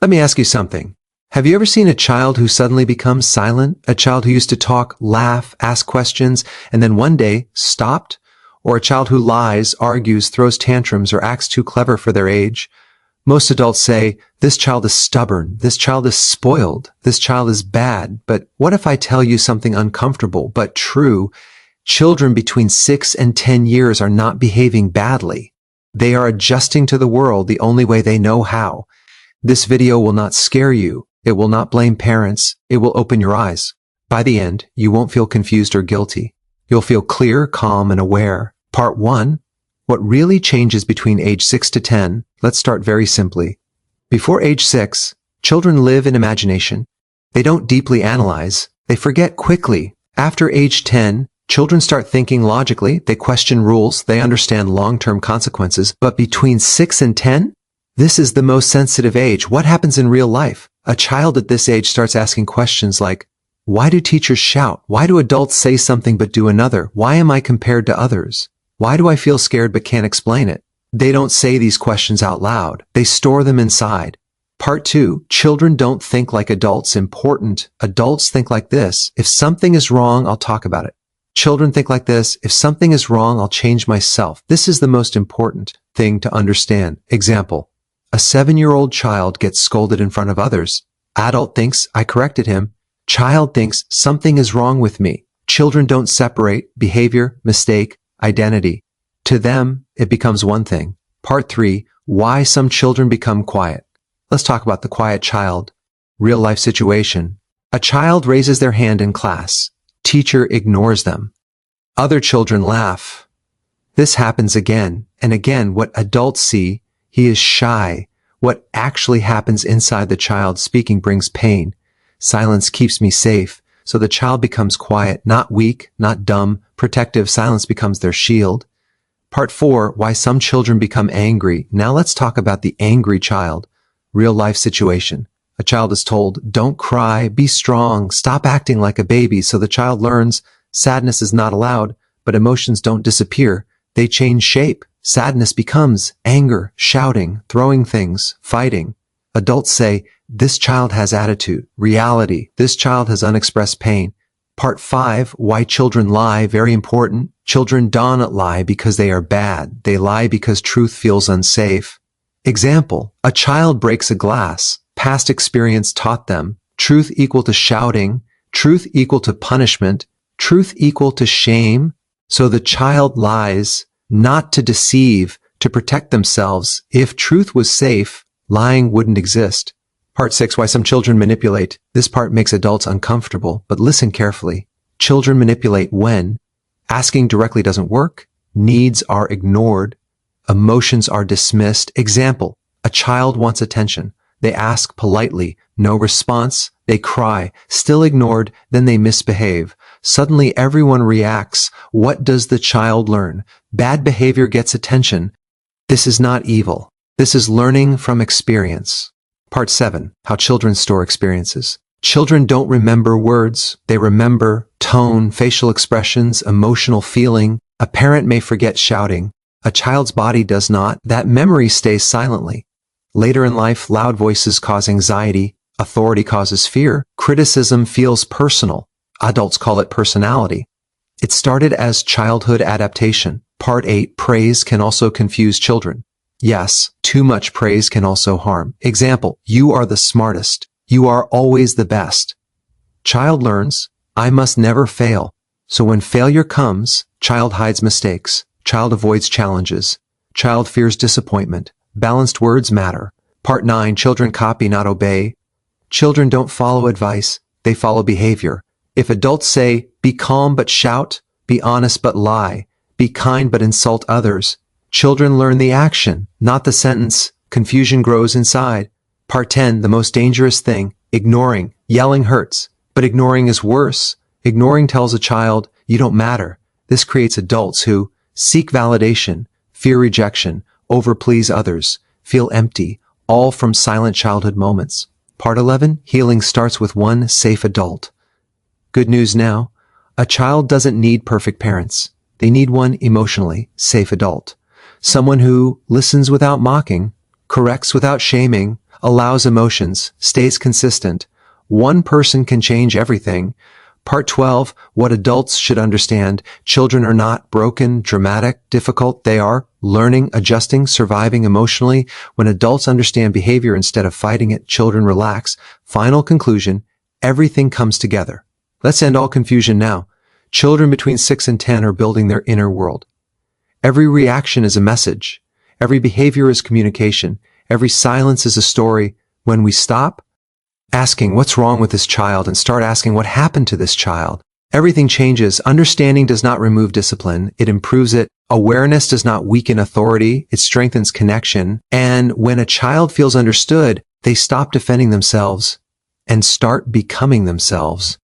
Let me ask you something. Have you ever seen a child who suddenly becomes silent? A child who used to talk, laugh, ask questions, and then one day stopped? Or a child who lies, argues, throws tantrums, or acts too clever for their age? Most adults say, this child is stubborn, this child is spoiled, this child is bad. But what if I tell you something uncomfortable but true? Children between 6 and 10 years are not behaving badly. They are adjusting to the world the only way they know how. This video will not scare you. It will not blame parents. It will open your eyes. By the end, you won't feel confused or guilty. You'll feel clear, calm, and aware. Part 1. What really changes between age 6 to 10? Let's start very simply. Before age 6, children live in imagination. They don't deeply analyze. They forget quickly. After age 10, children start thinking logically. They question rules. They understand long-term consequences. But between 6 and 10, this is the most sensitive age. What happens in real life? A child at this age starts asking questions like, why do teachers shout? Why do adults say something but do another? Why am I compared to others? Why do I feel scared but can't explain it? They don't say these questions out loud. They store them inside. Part 2, children don't think like adults. Important. Adults think like this. If something is wrong, I'll talk about it. Children think like this. If something is wrong, I'll change myself. This is the most important thing to understand. Example. A 7-year-old child gets scolded in front of others. Adult thinks, I corrected him. Child thinks, something is wrong with me. Children don't separate behavior, mistake, identity. To them, it becomes one thing. Part 3, why some children become quiet. Let's talk about the quiet child. Real life situation. A child raises their hand in class. Teacher ignores them. Other children laugh. This happens again and again. What adults see, he is shy. What actually happens inside the child speaking brings pain. Silence keeps me safe. So the child becomes quiet, not weak, not dumb. Protective silence becomes their shield. Part 4, why some children become angry. Now let's talk about the angry child. Real life situation. A child is told, don't cry, be strong, stop acting like a baby. So the child learns sadness is not allowed, but emotions don't disappear. They change shape. Sadness becomes anger, shouting, throwing things, fighting. Adults say, this child has attitude. Reality, this child has unexpressed pain. Part 5, why children lie. Very important. Children do not lie because they are bad. They lie because truth feels unsafe. Example, a child breaks a glass. Past experience taught them truth equal to shouting, truth equal to punishment, truth equal to shame. So the child lies not to deceive, to protect themselves. If truth was safe, lying wouldn't exist. Part 6, why some children manipulate. This part makes adults uncomfortable, but listen carefully. Children manipulate when asking directly doesn't work, needs are ignored, emotions are dismissed. Example, a child wants attention. They ask politely, no response, they cry, still ignored, then they misbehave. Suddenly everyone reacts. What does the child learn? Bad behavior gets attention. This is not evil. This is learning from experience. Part 7, how children store experiences. Children don't remember words. They remember tone, facial expressions, emotional feeling. A parent may forget shouting. A child's body does not. That memory stays silently. Later in life, loud voices cause anxiety. Authority causes fear. Criticism feels personal. Adults call it personality. It started as childhood adaptation. Part 8, praise can also confuse children. Yes, too much praise can also harm. Example, you are the smartest. You are always the best. Child learns, I must never fail. So when failure comes, child hides mistakes. Child avoids challenges. Child fears disappointment. Balanced words matter. Part 9, children copy, not obey. Children don't follow advice. They follow behavior. If adults say, be calm but shout, be honest but lie, be kind but insult others, children learn the action, not the sentence. Confusion grows inside. Part 10, the most dangerous thing, ignoring. Yelling hurts, but ignoring is worse. Ignoring tells a child, you don't matter. This creates adults who seek validation, fear rejection, overplease others, feel empty, all from silent childhood moments. Part 11, healing starts with one safe adult. Good news now, a child doesn't need perfect parents. They need one emotionally safe adult. Someone who listens without mocking, corrects without shaming, allows emotions, stays consistent. One person can change everything. Part 12, what adults should understand. Children are not broken, dramatic, difficult. They are learning, adjusting, surviving emotionally. When adults understand behavior instead of fighting it, children relax. Final conclusion, everything comes together. Let's end all confusion now. Children between 6 and 10 are building their inner world. Every reaction is a message. Every behavior is communication. Every silence is a story. When we stop asking what's wrong with this child and start asking what happened to this child, everything changes. Understanding does not remove discipline. It improves it. Awareness does not weaken authority. It strengthens connection. And when a child feels understood, they stop defending themselves and start becoming themselves.